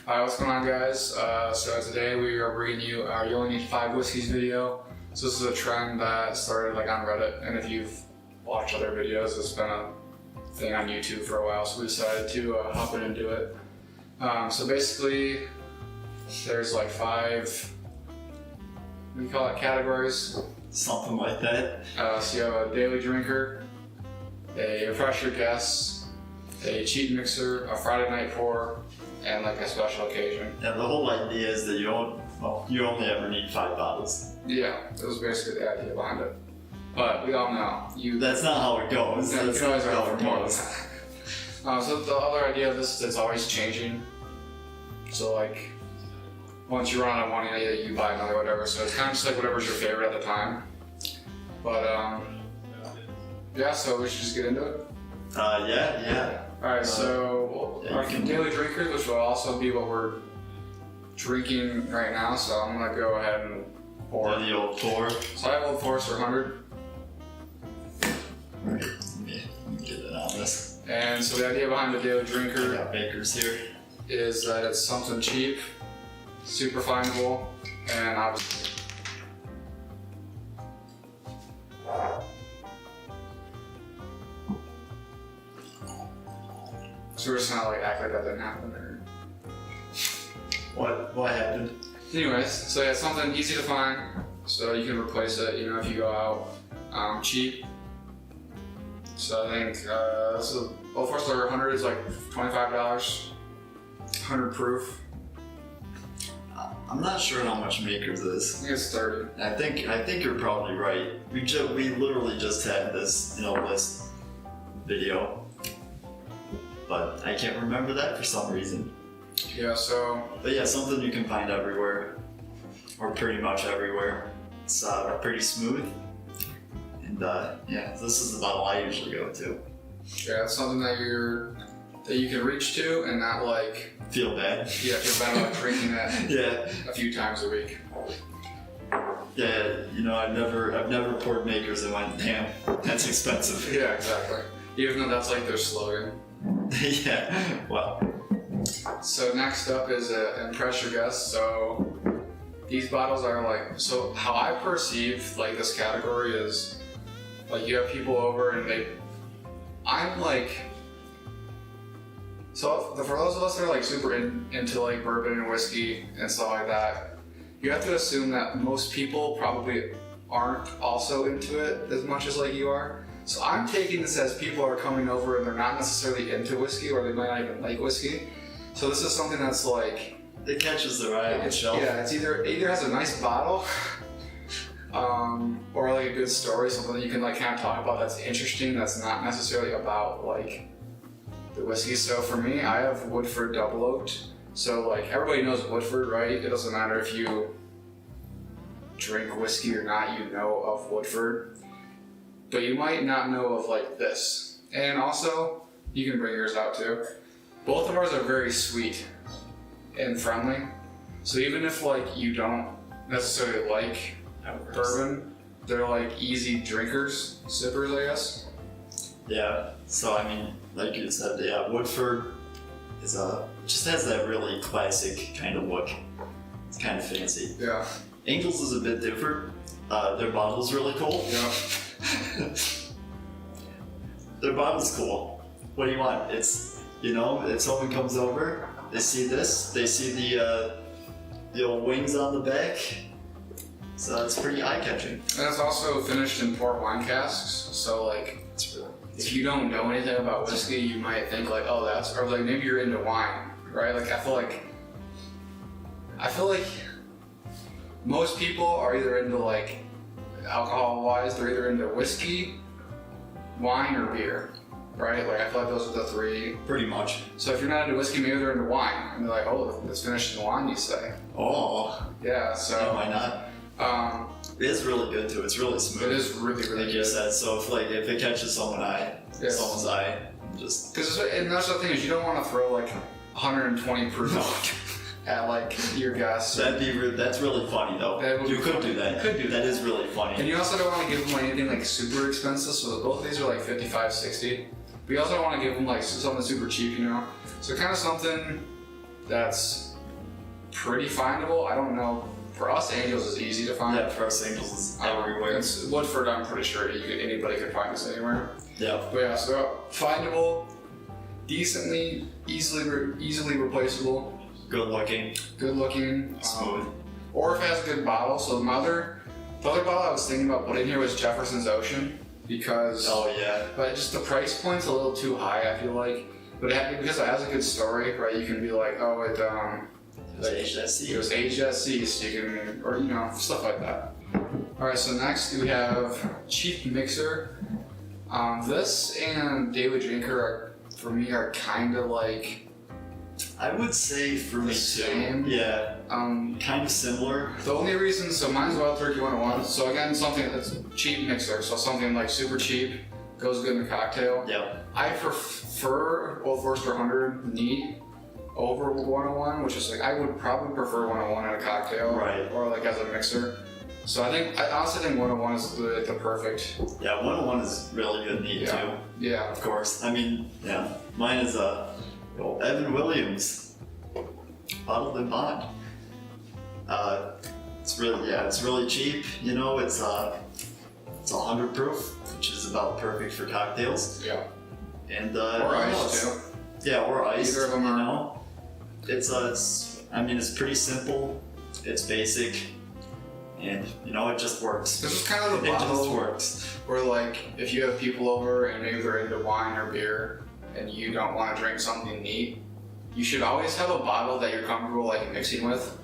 Alright, what's going on, guys? So today we are bringing you our You Only Need 5 Whiskeys video. So this is a trend that started on Reddit, and if you've watched other videos, it's been a thing on YouTube for a while, so we decided to hop in and do it. So basically, there's 5, what do you call it, categories? Something like that. So you have a daily drinker, a refresher guest, a cheat mixer, a Friday night pour, and a special occasion. And the whole idea is that you only ever need 5 bottles. Yeah, that was basically the idea behind it. But we all know That's not how it goes. Yeah, That's you not can always how go it for more. goes. So the other idea of this is it's always changing. So once you run out of money, you buy another whatever. So it's kind of just whatever's your favorite at the time. But yeah, so we should just get into it. Yeah. Alright, so our daily drinkers, which will also be what we're drinking right now, so I'm gonna go ahead and pour. The old pour. So I have Old Forester 100. Let me get it on this. And so the idea behind the daily I drinker got bakers here. is that it's something cheap, super findable, and obviously so we're just gonna act like that didn't happen or What happened? anyways, so yeah, it's something easy to find, so you can replace it, if you go out cheap. So I think so Old Forester 100 is $25, 100 proof. I'm not sure how much Makers I is. think it's 30. I think you're probably right. We literally just had this list video, but I can't remember that for some reason. Yeah, so But yeah, something you can find everywhere, or pretty much everywhere. It's pretty smooth, and yeah, this is the bottle I usually go to. yeah, it's something that you can reach to and not Feel bad. yeah, feel bad about drinking that Yeah, a few times a week. yeah. I've never poured Makers and went, damn, that's expensive. Yeah, exactly. Even though that's their slogan. Yeah. Well. So next up is Impress Your Guest. So these bottles are so how I perceive this category is you have people over and so for those of us that are super into bourbon and whiskey and stuff like that, you have to assume that most people probably aren't also into it as much as you are. So I'm taking this as people are coming over and they're not necessarily into whiskey, or they might not even like whiskey. So this is something that's It catches their eye on the shelf. yeah, it either has a nice bottle, or a good story, something that you can kind of talk about that's interesting, that's not necessarily about the whiskey. So for me, I have Woodford Double Oaked. So everybody knows Woodford, right? It doesn't matter if you drink whiskey or not, you know of Woodford. But you might not know of this. And also, you can bring yours out too. Both of ours are very sweet and friendly. So even if you don't necessarily like bourbon, they're easy drinkers, sippers, I guess. Yeah. So like you said, yeah, Woodford is just has that really classic kind of look. It's kind of fancy. Yeah. Angels is a bit different. Their bottle's really cool. Yeah. Their bottle's cool. What do you want? It's if someone comes over, they see this, they see the old wings on the back. So it's pretty eye-catching. And it's also finished in port wine casks. So It's really if you don't know anything about whiskey, you might think oh, that's, or maybe you're into wine, right? I feel like most people are either into alcohol-wise, they're either into whiskey, wine, or beer, right? I feel those are the 3. pretty much. So if you're not into whiskey, maybe they're into wine, and they're oh, it's finished in wine, you say. Oh. Yeah, Yeah, so why not? It is really good too. It's really smooth. it is really, really Like good. you said, so if it catches someone's eye, just And that's the thing is you don't want to throw 120 proof at your guests. that's really funny though. You could do that. You could do that. That is really funny. And you also don't want to give them anything super expensive. So both of these are $55, $60. But you also don't want to give them something super cheap, So kind of something that's pretty findable. I don't know. For us, Angels is easy to find. Yeah, for us, Angels is everywhere. It's Woodford, I'm pretty sure anybody could find this anywhere. Yeah. But yeah, so findable, decently, easily replaceable, Good looking. good looking, Smooth. or if it has a good bottle. So the other bottle I was thinking about putting here was Jefferson's Ocean because, Oh yeah. but just the price point's a little too high. I feel like, but because it has a good story, right? You can be like, oh, it It's HSC. it was aged at sea, so you can, or stuff like that. All right, so next we have Cheap Mixer. This and Daily Drinker for me are kind of like I would say for me too. same. Yeah. Um, Kind of similar. the only reason, so mine's Wild Turkey 101. So again, something that's cheap mixer. So something like super cheap, goes good in a cocktail. Yeah. I prefer Old Forester 100 neat over 101, which is like I would probably prefer 101 in a cocktail, Right. Or like as a mixer. So I honestly think 101 is the perfect. Yeah. 101 is really good neat Yeah. too. Yeah. Of course. I mean, yeah. Mine is Evan Williams, bottled and bond. It's really cheap. It's 100 proof, which is about perfect for cocktails. Yeah. And Or ice too. Yeah, or ice. Either of them are. It's pretty simple. It's basic, and it just works. This is kind of the It just bottle works. where like if you have people over and maybe they're into wine or beer and you don't want to drink something neat, you should always have a bottle that you're comfortable like mixing with,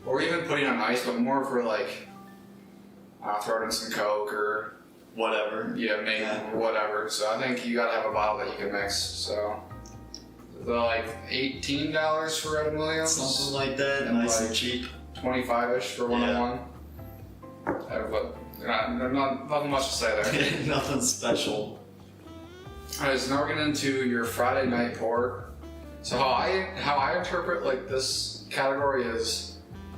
or even putting on ice, but more for like throw it in some Coke or Whatever. maybe whatever. So I think you gotta have a bottle that you can mix. So they're like $18 for Red Williams, Something like that, And nice like- and cheap. 25-ish for 101. But nothing much to say there. Nothing special. Alright, so now we're getting into your Friday night pour. So how I interpret like this category is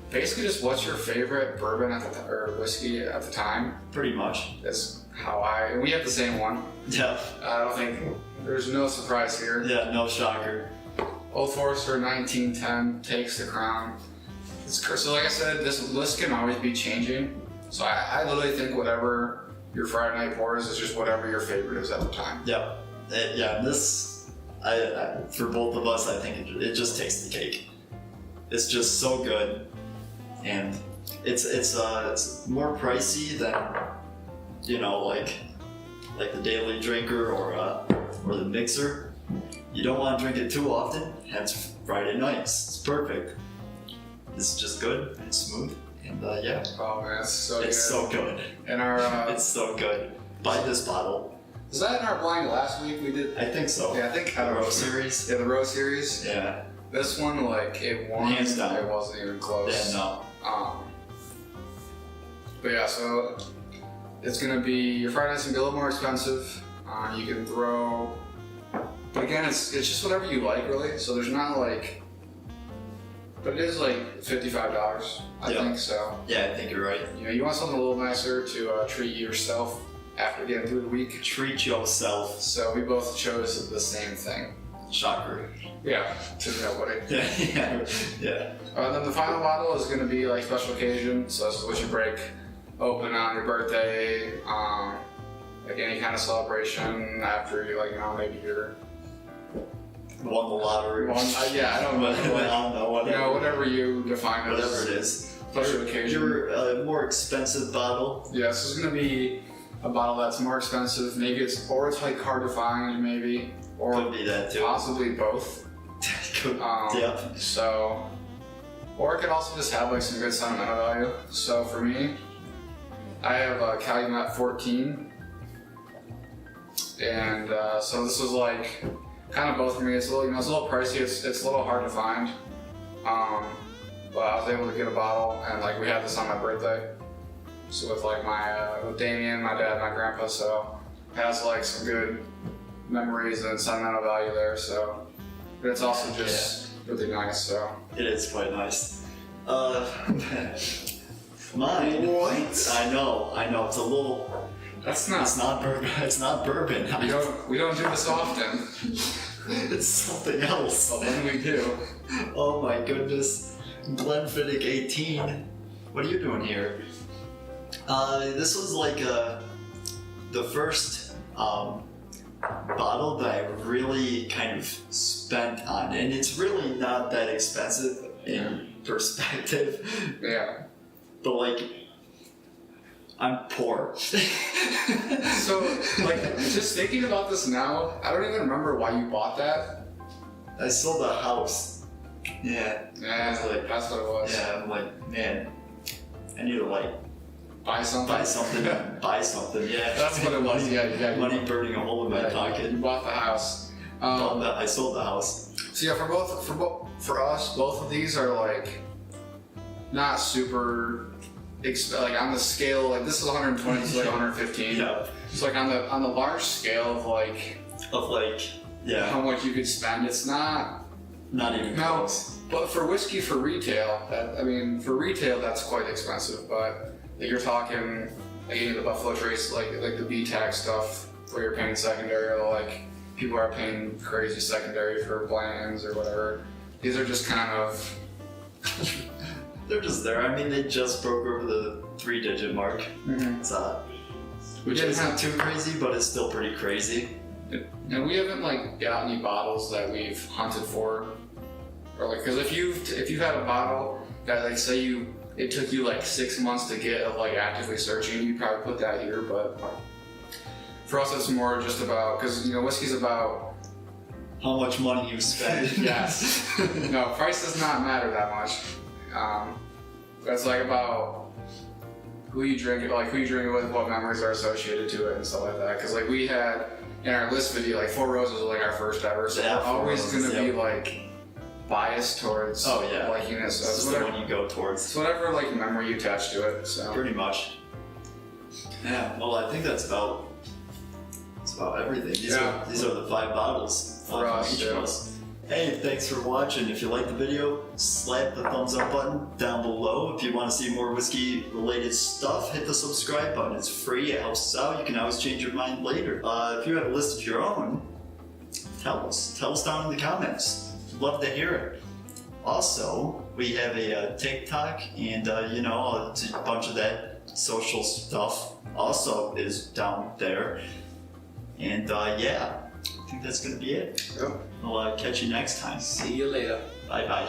basically just what's your favorite bourbon or whiskey at the time. Pretty much. Is how and we have the same one. Yeah. I don't think there's no surprise here. Yeah, no shocker. Old Forester 1910 takes the crown. So like I said, this list can always be changing. So I literally think whatever your Friday night pour is just whatever your favorite is at the time. Yep. This, for both of us, I think it just takes the cake. It's just so good, and it's more pricey than like the Daily Drinker or the Mixer. You don't want to drink it too often. Hence Friday nights. It's perfect. It's just good and smooth, and yeah. Oh man, it's so good. It's so good. And our It's so good. Buy this bottle. was that in our blind last week we did? I think so. Yeah, I think The Row series. Yeah, the Row series. Yeah. This one, like, it won. Hands down. It wasn't even close. Yeah, no. But yeah, so it's gonna be your Friday night's gonna be a little more expensive. You can throw, but again, it's just whatever you like, really. So there's not like, but it is like $55, I think. So Yeah, I think you're right. you want something a little nicer to treat yourself after getting through the week. Treat yourself. So we both chose the same thing. Shocker. Yeah, to nobody. Yeah. Then the final bottle is going to be like special occasion. So this is what you break open on your birthday, like any kind of celebration after you maybe you're Won the lottery. yeah, I don't know. I don't know. Whatever. Whatever you define as Whatever it is. special occasion. Your more expensive bottle. Yeah, so this is going to be a bottle that's more expensive. Maybe it's like hard to find, maybe, or Could be that too. possibly both. Yeah. So, or it could also just have like some good sentimental value. So for me, I have Calumet 14, and so this was like kind of both for me. It's a little, it's a little pricey. It's a little hard to find, but I was able to get a bottle, and like we had this on my birthday. So with like with Damien, my dad, my grandpa, so it has like some good memories and sentimental value there. So, but it's also just really nice. So It is quite nice. Mine. What? I know. It's a little. that's not. It's not bourbon. It's not bourbon. We don't do this often. It's something else. But when we do, Oh my goodness. Glenfiddich 18. What are you doing here? This was like the first bottle that I really kind of spent on, and it's really not that expensive in perspective. Yeah. But like, I'm poor. So, like, just thinking about this now, I don't even remember why you bought that. I sold a house. Yeah. Yeah, like, that's what it was. Yeah, I'm like, man, I need to like Buy something. buy something. Yeah. That's what it was. Yeah. Money burning a hole in my pocket. You bought the house. I sold the house. So yeah, for us, both of these are like not super like on the scale. Like this is 120, this is like 115. Yeah. So like on the large scale of like Yeah. how much you could spend, it's not even close. But for whiskey for retail, for retail that's quite expensive. But you're talking like the Buffalo Trace, like the B-Tax stuff, where you're paying secondary, or like people are paying crazy secondary for Bland's or whatever. These are just kind of They're just there. I mean, they just broke over the 3-digit mark. Mm-hmm. Which isn't too crazy, but it's still pretty crazy. And we haven't like got any bottles that we've hunted for, or like, because if you've had a bottle that like say it took you like 6 months to get of like actively searching, you'd probably put that here. But for us, it's more just about, because whiskey's about how much money you spend. Yes. No, price does not matter that much. It's like about who you drink it with, what memories are associated to it, and stuff like that. Because like we had in our list video, like Four Roses was like our first ever, so Yeah, we're always Roses, gonna be like biased towards liking it. So it's the one you go towards. It's whatever like memory you attach to it. So pretty much. Yeah. Well, I think that's about everything. These are the 5 bottles for us. Each of us. Hey, thanks for watching. If you liked the video, slap the thumbs up button down below. If you want to see more whiskey related stuff, hit the subscribe button. It's free, it helps us out. You can always change your mind later. If you have a list of your own, tell us down in the comments. Love to hear it. Also, we have a TikTok, and a bunch of that social stuff also is down there. And yeah, I think that's gonna be it. Yep. I'll catch you next time. See you later. Bye bye.